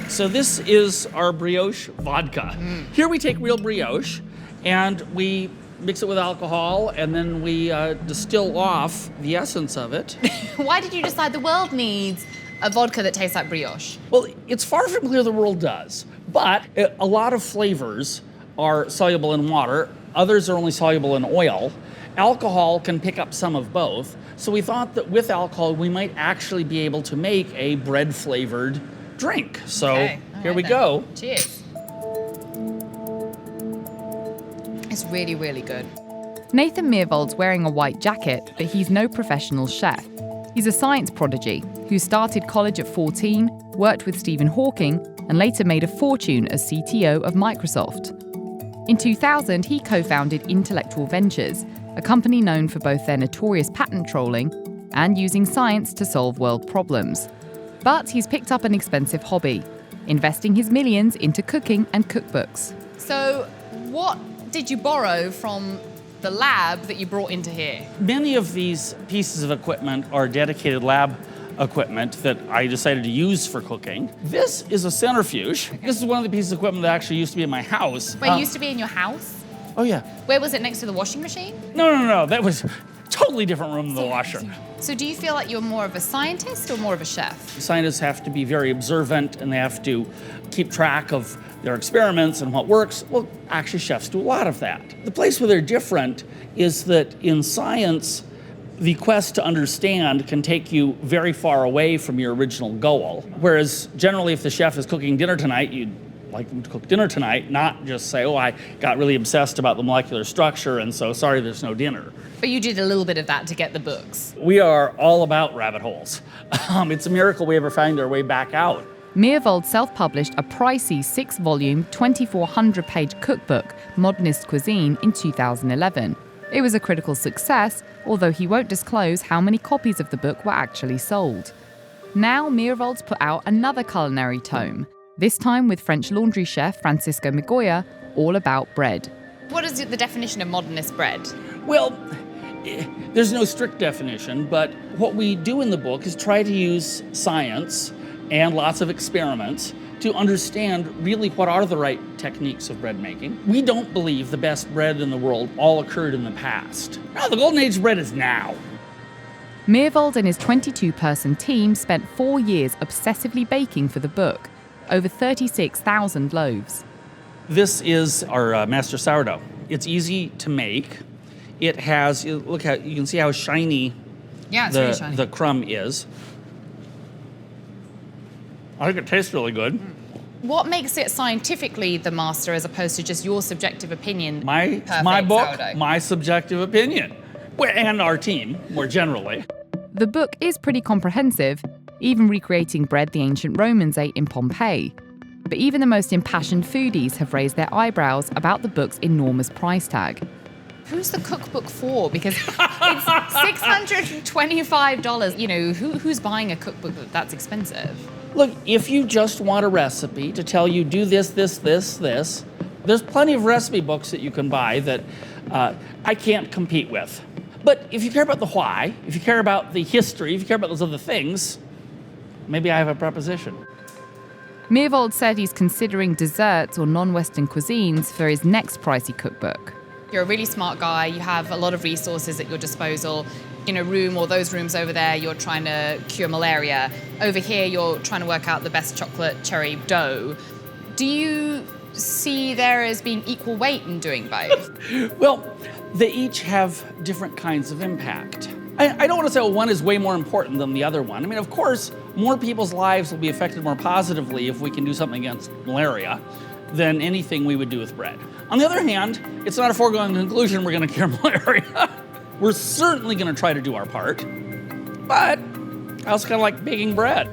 So this is our brioche vodka. Here we take real brioche and we mix it with alcohol and then we distill off the essence of it. Why did you decide the world needs a vodka that tastes like brioche? Well, it's far from clear the world does, but a lot of flavors are soluble in water. Others are only soluble in oil. Alcohol can pick up some of both. So we thought that with alcohol, we might actually be able to make a bread-flavored drink. So here we go. Cheers. It's really, really good. Nathan Myhrvold's wearing a white jacket, but he's no professional chef. He's a science prodigy who started college at 14, worked with Stephen Hawking, and later made a fortune as CTO of Microsoft. In 2000, he co-founded Intellectual Ventures, a company known for both their notorious patent trolling and using science to solve world problems. But he's picked up an expensive hobby, investing his millions into cooking and cookbooks. So what did you borrow from the lab that you brought into here? Many of these pieces of equipment are dedicated lab equipment that I decided to use for cooking. This is a centrifuge. This is one of the pieces of equipment that actually used to be in my house. Wait, it used to be in your house? Oh, yeah. Where was it, next to the washing machine? No. That was a totally different room than the washer. So do you feel like you're more of a scientist or more of a chef? Scientists have to be very observant and they have to keep track of their experiments and what works. Well, actually, chefs do a lot of that. The place where they're different is that in science, the quest to understand can take you very far away from your original goal. Whereas generally, if the chef is cooking dinner tonight, you'd like them to cook dinner tonight, not just say, oh, I got really obsessed about the molecular structure and so sorry there's no dinner. But you did a little bit of that to get the books. We are all about rabbit holes. It's a miracle we ever find our way back out. Myhrvold self-published a pricey 6-volume, 2,400-page cookbook, Modernist Cuisine, in 2011. It was a critical success, although he won't disclose how many copies of the book were actually sold. Now Myrhvold's put out another culinary tome, this time with French laundry chef Francisco Migoya, all about bread. What is the definition of modernist bread? Well, there's no strict definition, but what we do in the book is try to use science and lots of experiments to understand really what are the right techniques of bread making. We don't believe the best bread in the world all occurred in the past. No, the golden age of bread is now. Myrhvold and his 22-person team spent 4 years obsessively baking for the book, over 36,000 loaves. This is our master sourdough. It's easy to make. It has, you can see how shiny, really shiny. The crumb is. I think it tastes really good. What makes it scientifically the master as opposed to just your subjective opinion? My book, sourdough. My subjective opinion. And our team, more generally. The book is pretty comprehensive, even recreating bread the ancient Romans ate in Pompeii. But even the most impassioned foodies have raised their eyebrows about the book's enormous price tag. Who's the cookbook for? Because it's $625. You know, who's buying a cookbook that's expensive? Look, if you just want a recipe to tell you do this, there's plenty of recipe books that you can buy that I can't compete with. But if you care about the why, if you care about the history, if you care about those other things, maybe I have a proposition. Myrhvold said he's considering desserts or non-Western cuisines for his next pricey cookbook. You're a really smart guy. You have a lot of resources at your disposal. In a room or those rooms over there, you're trying to cure malaria. Over here, you're trying to work out the best chocolate cherry dough. Do you see there as being equal weight in doing both? Well, they each have different kinds of impact. I don't want to say, well, one is way more important than the other one. I mean, of course, more people's lives will be affected more positively if we can do something against malaria than anything we would do with bread. On the other hand, it's not a foregone conclusion we're going to cure malaria. We're certainly going to try to do our part, but I also kind of like baking bread.